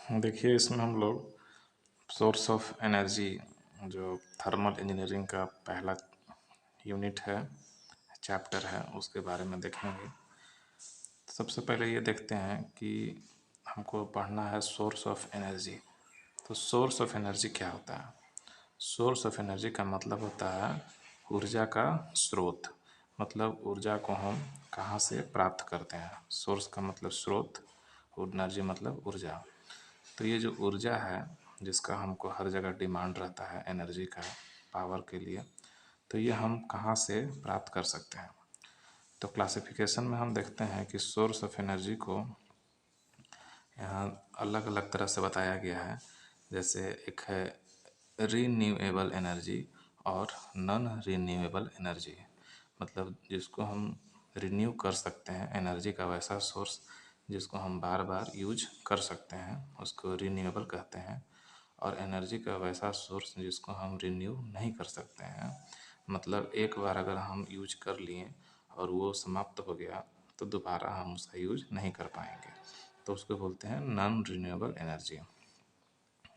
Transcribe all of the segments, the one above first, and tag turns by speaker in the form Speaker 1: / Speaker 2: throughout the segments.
Speaker 1: देखिए, इसमें हम लोग सोर्स ऑफ एनर्जी जो थर्मल इंजीनियरिंग का पहला यूनिट है, चैप्टर है, उसके बारे में देखेंगे। सबसे पहले ये देखते हैं कि हमको पढ़ना है सोर्स ऑफ एनर्जी। तो सोर्स ऑफ एनर्जी क्या होता है? सोर्स ऑफ एनर्जी का मतलब होता है ऊर्जा का स्रोत। मतलब ऊर्जा को हम कहाँ से प्राप्त करते हैं। सोर्स का मतलब स्रोत, और एनर्जी मतलब ऊर्जा। तो ये जो ऊर्जा है जिसका हमको हर जगह डिमांड रहता है एनर्जी का, पावर के लिए, तो ये हम कहाँ से प्राप्त कर सकते हैं। तो क्लासिफिकेशन में हम देखते हैं कि सोर्स ऑफ एनर्जी को यहाँ अलग अलग तरह से बताया गया है। जैसे एक है रीन्यूएबल एनर्जी और नॉन रीन्यूएबल एनर्जी। मतलब जिसको हम रिन्यू कर सकते हैं, एनर्जी का वैसा सोर्स जिसको हम बार बार यूज कर सकते हैं, उसको रीन्यूएबल कहते हैं। और एनर्जी का वैसा सोर्स जिसको हम रिन्यू नहीं कर सकते हैं, मतलब एक बार अगर हम यूज कर लिए और वो समाप्त हो गया तो दोबारा हम उसका यूज नहीं कर पाएंगे, तो उसको बोलते हैं नॉन रिन्यूएबल एनर्जी।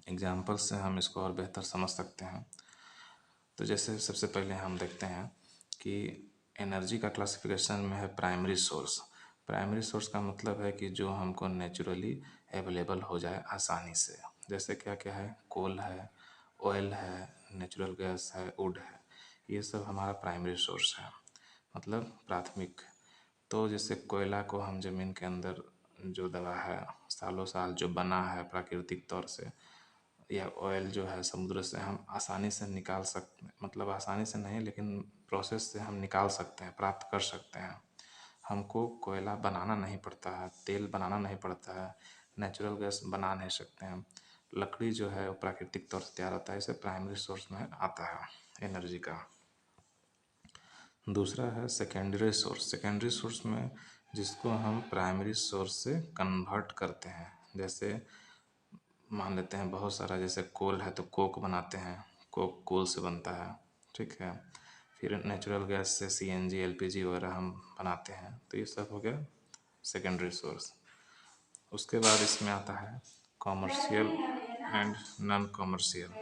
Speaker 1: एग्जाम्पल से हम इसको और बेहतर समझ सकते हैं। तो जैसे सबसे पहले हम देखते हैं कि एनर्जी का क्लासिफिकेशन में है प्राइमरी सोर्स। प्राइमरी सोर्स का मतलब है कि जो हमको नेचुरली अवेलेबल हो जाए आसानी से। जैसे क्या क्या है, कोल है, ऑयल है, नेचुरल गैस है, वुड है, ये सब हमारा प्राइमरी सोर्स है, मतलब प्राथमिक। तो जैसे कोयला को हम ज़मीन के अंदर जो दबा है, सालों साल जो बना है प्राकृतिक तौर से, या ऑयल जो है समुद्र से हम आसानी से निकाल सकते हैं, मतलब आसानी से नहीं लेकिन प्रोसेस से हम निकाल सकते हैं, प्राप्त कर सकते हैं। हमको कोयला बनाना नहीं पड़ता है, तेल बनाना नहीं पड़ता है, नेचुरल गैस बना नहीं सकते हैं। लकड़ी जो है वो प्राकृतिक तौर से तैयार होता है, इसे प्राइमरी सोर्स में आता है एनर्जी का। दूसरा है सेकेंडरी सोर्स। सेकेंडरी सोर्स में जिसको हम प्राइमरी सोर्स से कन्वर्ट करते हैं। जैसे मान लेते हैं बहुत सारा, जैसे कोल है तो कोक बनाते हैं, कोक कोल से बनता है, ठीक है। फिर नेचुरल गैस से सीएनजी एलपीजी वगैरह हम बनाते हैं, तो ये सब हो गया सेकेंडरी सोर्स। उसके बाद इसमें आता है commercial and non commercial.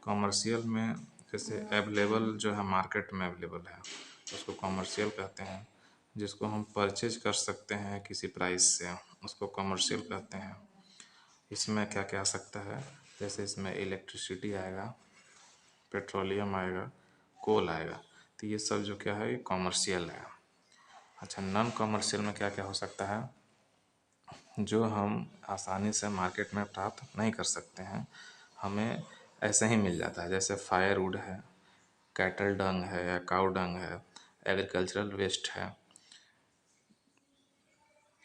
Speaker 1: Commercial में जैसे अवेलेबल जो है मार्केट में अवेलेबल है उसको कॉमर्शियल कहते हैं। जिसको हम परचेज कर सकते हैं किसी प्राइस से, उसको कॉमर्शियल कहते हैं। इसमें क्या क्या आ सकता है, जैसे इसमें इलेक्ट्रिसिटी आएगा, पेट्रोलियम आएगा, कोल आएगा, तो ये सब जो क्या है ये कॉमर्शियल है। अच्छा, नॉन कॉमर्शियल में क्या क्या हो सकता है, जो हम आसानी से मार्केट में प्राप्त नहीं कर सकते हैं, हमें ऐसे ही मिल जाता है। जैसे फायरवुड है, कैटल डंग है या काऊ डंग है, एग्रीकल्चरल वेस्ट है,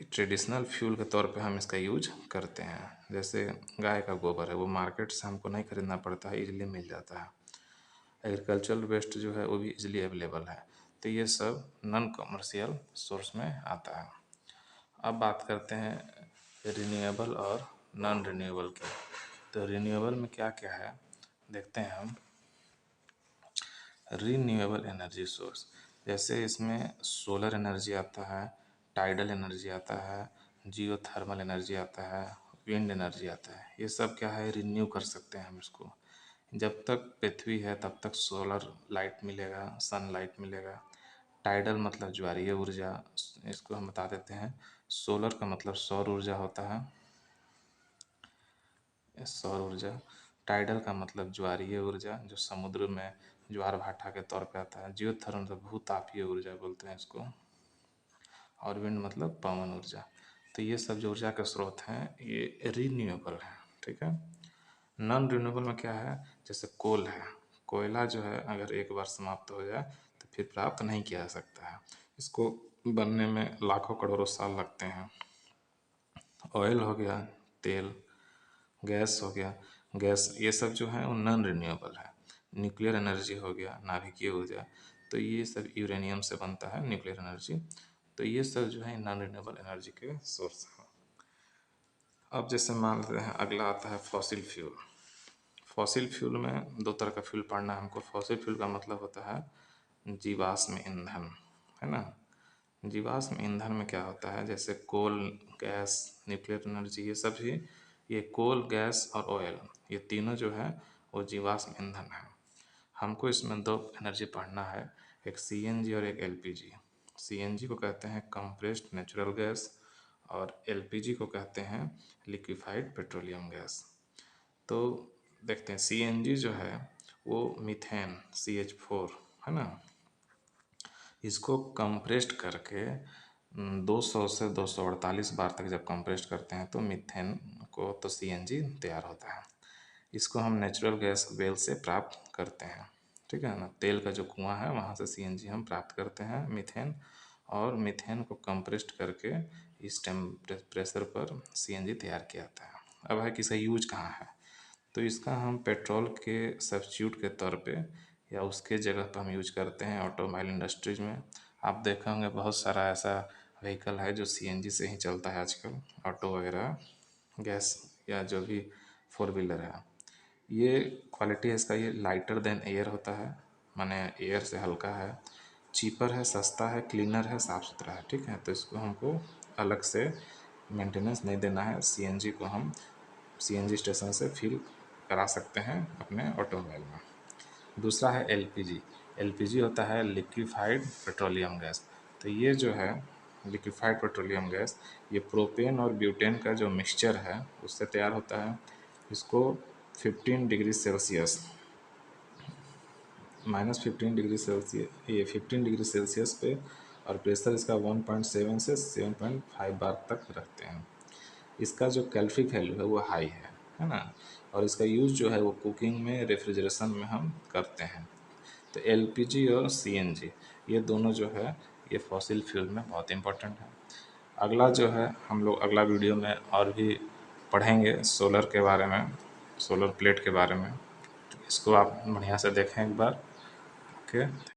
Speaker 1: ट्रेडिशनल फ्यूल के तौर पे हम इसका यूज करते हैं। जैसे गाय का गोबर है, वो मार्केट से हमको नहीं खरीदना पड़ता है, इजीली मिल जाता है। एग्रीकल्चरल वेस्ट जो है वो भी इजीली अवेलेबल है। तो ये सब नॉन कमर्शियल सोर्स में आता है। अब बात करते हैं रिन्यूएबल और नॉन रिन्यूएबल की। तो रिन्यूएबल में क्या क्या है देखते हैं हम। रीन्यूएबल एनर्जी सोर्स, जैसे इसमें सोलर एनर्जी आता है, टाइडल एनर्जी आता है, जियो थर्मल एनर्जी आता है, विंड एनर्जी आता है। ये सब क्या है, रिन्यू कर सकते हैं हम इसको। जब तक पृथ्वी है तब तक सोलर लाइट मिलेगा, सनलाइट मिलेगा। टाइडल मतलब ज्वारीय ऊर्जा, इसको हम बता देते हैं। सोलर का मतलब सौर ऊर्जा होता है, सौर ऊर्जा। टाइडल का मतलब ज्वारीय ऊर्जा, जो समुद्र में ज्वार भाटा के तौर पे आता है। जियोथर्मल मतलब भूतापीय ऊर्जा बोलते हैं इसको। और विंड मतलब पवन ऊर्जा। तो ये सब जो ऊर्जा के स्रोत हैं ये रीन्यूएबल है, ठीक है। नॉन रिन्यूएबल में क्या है, जैसे कोल है, कोयला जो है अगर एक बार समाप्त हो जाए तो फिर प्राप्त नहीं किया जा सकता है, इसको बनने में लाखों करोड़ों साल लगते हैं। ऑयल हो गया, तेल, गैस हो गया, गैस, ये सब जो है वो नॉन रिन्यूएबल है। न्यूक्लियर एनर्जी हो गया, नाभिकीय ऊर्जा, तो ये सब यूरेनियम से बनता है न्यूक्लियर एनर्जी। तो ये सब जो है नॉन रिन्यूएबल एनर्जी के सोर्स हैं। अब जैसे मान लेते हैं अगला आता है फॉसिल फ्यूल। फॉसिल फ्यूल में दो तरह का फ्यूल पढ़ना है हमको। फॉसिल फ्यूल का मतलब होता है जीवाश्म ईंधन, है ना। जीवाश्म ईंधन में क्या होता है, जैसे कोल, गैस, न्यूक्लियर एनर्जी, ये सब ही ये कोल, गैस और ऑयल, ये तीनों जो है वो जीवाश्म ईंधन है। हमको इसमें दो एनर्जी पढ़ना है, एक सीएनजी और एक एलपीजी। सीएनजी को कहते हैं कंप्रेस्ड नेचुरल गैस और एलपीजी को कहते हैं लिक्विफाइड पेट्रोलियम गैस। तो देखते हैं सीएनजी जो है वो मीथेन CH4 है ना, इसको कंप्रेस्ड करके 200 से 248 बार तक जब कंप्रेस्ड करते हैं तो मीथेन को तो सीएनजी तैयार होता है। इसको हम नेचुरल गैस वेल से प्राप्त करते हैं, ठीक है ना। तेल का जो कुआं है वहाँ से सीएनजी हम प्राप्त करते हैं मीथेन, और मीथेन को कंप्रेस्ड करके इस टेम्परेचर पर सीएनजी तैयार किया जाता है। अब है कि इसका यूज कहाँ है, तो इसका हम पेट्रोल के सब्स्टिट्यूट के तौर पे या उसके जगह पर हम यूज करते हैं ऑटोमोबाइल इंडस्ट्रीज में। आप देखे होंगे बहुत सारा ऐसा व्हीकल है जो सीएनजी से ही चलता है आजकल, ऑटो वगैरह, गैस या जो भी फोर व्हीलर है। ये क्वालिटी है इसका, ये लाइटर देन एयर होता है, माने एयर से हल्का है, चीपर है, सस्ता है, क्लीनर है, साफ़ सुथरा है, ठीक है। तो इसको हमको अलग से मेंटेनेंस नहीं देना है, सीएनजी को हम सीएनजी स्टेशन से फिल करा सकते हैं अपने ऑटोमोबाइल में। दूसरा है एलपीजी। एलपीजी होता है लिक्विफाइड पेट्रोलियम गैस। तो ये जो है लिक्विफाइड पेट्रोलियम गैस, ये प्रोपेन और ब्यूटेन का जो मिक्सचर है उससे तैयार होता है। इसको 15 डिग्री सेल्सियस -15 डिग्री सेल्सियस, ये 15 डिग्री सेल्सियस पे, और प्रेशर इसका 1.7 से 7.5 बार तक रखते हैं। इसका जो कैलोरीफिक वैल्यू है वो हाई है ना, और इसका यूज़ जो है वो कुकिंग में, रेफ्रिजरेशन में हम करते हैं। तो एलपीजी और सीएनजी ये दोनों जो है ये फॉसिल फ्यूल में बहुत इंपॉर्टेंट है। अगला जो है हम लोग अगला वीडियो में और भी पढ़ेंगे सोलर के बारे में, सोलर प्लेट के बारे में। तो इसको आप बढ़िया से देखें एक बार। ओके।